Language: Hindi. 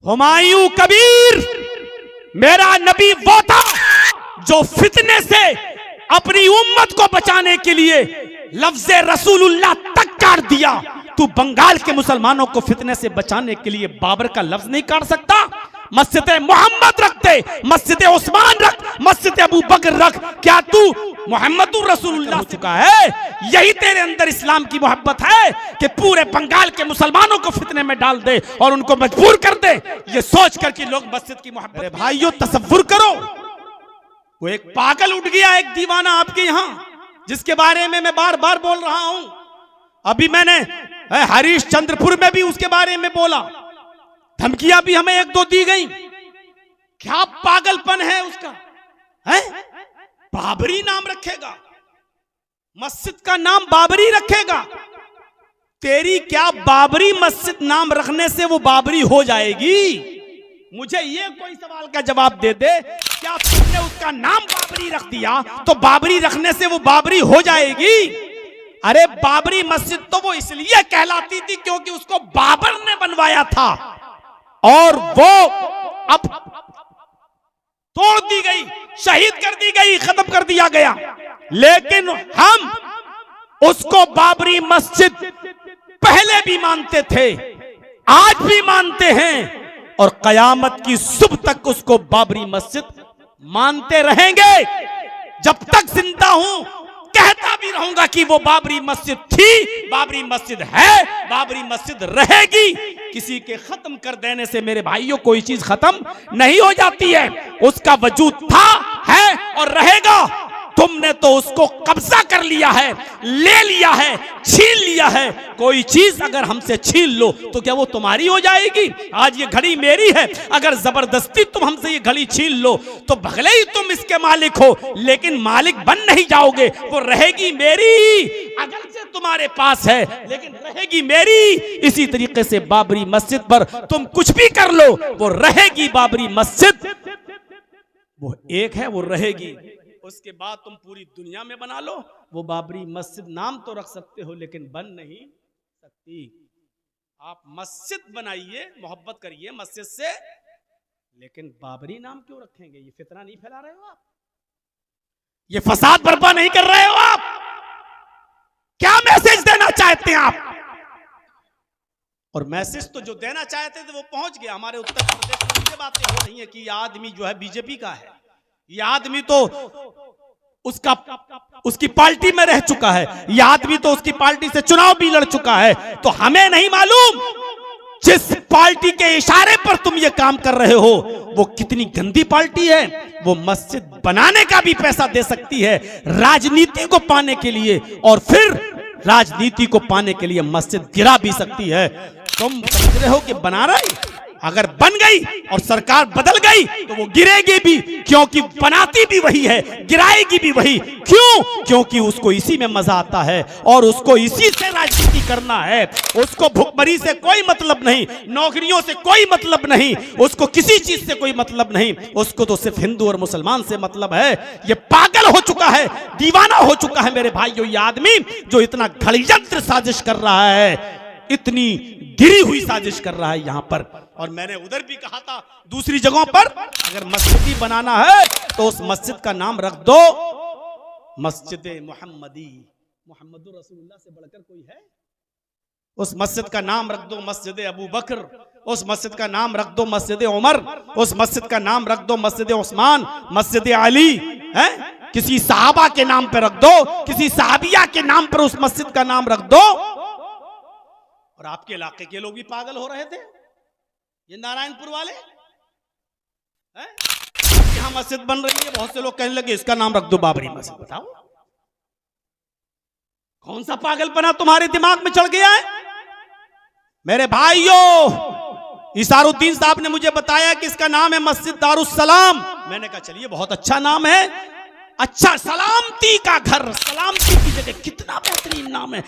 हुमायूं कबीर मेरा नबी वो था जो फितने से अपनी उम्मत को बचाने के लिए लफ्ज़ रसूलुल्लाह तक काट दिया। तू बंगाल के मुसलमानों को फितने से बचाने के लिए बाबर का लफ्ज नहीं काट सकता। मस्जिद मोहम्मद रख दे, मस्जिद उस्मान रख, मस्जिद अबू बकर रख। क्या तू मोहम्मदुर रसूलुल्लाह हो चुका है? यही तेरे अंदर इस्लाम की मोहब्बत है कि पूरे बंगाल के मुसलमानों को फितने में डाल दे और उनको मजबूर कर दे, ये सोच कर कि लोग मस्जिद की मोहब्बत। अरे भाइयों, तसव्वुर करो, वो एक पागल उठ गया, एक दीवाना आपके यहां, जिसके बारे में मैं बार बार बोल रहा हूं। अभी मैंने हरीश चंद्रपुर में भी उसके बारे में बोला, धमकियां भी हमें एक दो दी गई। क्या पागलपन है उसका, है? बाबरी नाम रखेगा, मस्जिद का नाम बाबरी रखेगा। तेरी क्या बाबरी मस्जिद नाम रखने से वो बाबरी हो जाएगी? मुझे ये कोई सवाल का जवाब दे दे। क्या तुमने उसका नाम बाबरी रख दिया तो बाबरी रखने से वो बाबरी हो जाएगी? अरे बाबरी मस्जिद तो वो इसलिए कहलाती थी क्योंकि उसको बाबर ने बनवाया था और वो अब तोड़ दी गई, शहीद कर दी गई, खत्म कर दिया गया। लेकिन हम उसको बाबरी मस्जिद पहले भी मानते थे, आज भी मानते हैं और कयामत की सुबह तक उसको बाबरी मस्जिद मानते रहेंगे। जब तक जिंदा हूं कहता भी रहूंगा कि वो बाबरी मस्जिद थी, बाबरी मस्जिद है, बाबरी मस्जिद रहेगी। किसी के खत्म कर देने से मेरे भाइयों कोई चीज खत्म नहीं हो जाती है। उसका वजूद था, है और रहेगा। तुमने तो उसको कब्जा कर लिया है, ले लिया है, छीन लिया है। कोई चीज अगर हमसे छीन लो तो क्या वो तुम्हारी हो जाएगी? आज ये घड़ी मेरी है, अगर जबरदस्ती तुम हमसे ये घड़ी छीन लो तो भले ही तुम इसके मालिक हो, लेकिन मालिक बन नहीं जाओगे, वो रहेगी मेरी। अगर से तुम्हारे पास है लेकिन रहेगी मेरी। इसी तरीके से बाबरी मस्जिद पर तुम कुछ भी कर लो, वो रहेगी बाबरी मस्जिद, वो एक है, वो रहेगी। उसके बाद तुम पूरी दुनिया में बना लो, वो बाबरी मस्जिद नाम तो रख सकते हो लेकिन बन नहीं सकती। आप मस्जिद बनाइए, मोहब्बत करिए मस्जिद से, लेकिन बाबरी नाम क्यों रखेंगे? ये फितना नहीं फैला रहे हो आप? ये फसाद बर्पा नहीं कर रहे हो आप? क्या मैसेज देना चाहते हैं आप? और मैसेज तो जो देना चाहते थे वो पहुंच गया। हमारे उत्तर प्रदेश में ये बातें हो रही है कि ये आदमी जो है बीजेपी का है, ये आदमी तो उसकी पार्टी में रह चुका है, ये आदमी तो उसकी पार्टी से चुनाव भी लड़ चुका है। तो हमें नहीं मालूम जिस पार्टी के इशारे पर तुम ये काम कर रहे हो वो कितनी गंदी पार्टी है। वो मस्जिद बनाने का भी पैसा दे सकती है राजनीति को पाने के लिए, और फिर राजनीति को पाने के लिए मस्जिद गिरा भी सकती है। तुम समझ रहे हो कि बना रहे, अगर बन गई और सरकार बदल गई तो वो गिरेगी भी, क्योंकि बनाती भी वही है, गिराएगी भी वही। क्यों? क्योंकि उसको इसी में मजा आता है और उसको इसी से राजनीति करना है। उसको भुखमरी से कोई मतलब नहीं, नौकरियों से कोई मतलब नहीं, उसको किसी चीज से कोई मतलब नहीं। उसको तो सिर्फ हिंदू और मुसलमान से मतलब है। ये पागल हो चुका है, दीवाना हो चुका है मेरे भाइयों ये आदमी, जो इतना घड़ीयंत्र साजिश कर रहा है, इतनी गिरी हुई साजिश कर रहा है यहां पर। और मैंने उधर भी कहा था, दूसरी जगहों पर अगर मस्जिद ही बनाना है तो उस मस्जिद का नाम रख दो मस्जिद मोहम्मदी। मोहम्मदुर रसूलुल्लाह से बढ़कर कोई है? उस मस्जिद का नाम रख दो मस्जिद अबू बकर, उस मस्जिद का नाम रख दो मस्जिद उमर, उस मस्जिद का नाम रख दो मस्जिद उस्मान, मस्जिद अली, है? किसी सहाबा के नाम पर रख दो, किसी सहाबिया के नाम पर उस मस्जिद का नाम रख दो। और आपके इलाके के लोग भी पागल हो रहे थे, ये नारायणपुर वाले हैं? यहां मस्जिद बन रही है, बहुत से लोग कहने लगे इसका नाम रख दो बाबरी मस्जिद। बताओ कौन सा पागलपना तुम्हारे दिमाग में चढ़ गया है? मेरे भाइयों, इसारुद्दीन साहब ने मुझे बताया कि इसका नाम है मस्जिद दारुस्सलाम। मैंने कहा चलिए बहुत अच्छा नाम है, अच्छा, सलामती का घर, सलामती की जगह, कितना बेहतरीन नाम है।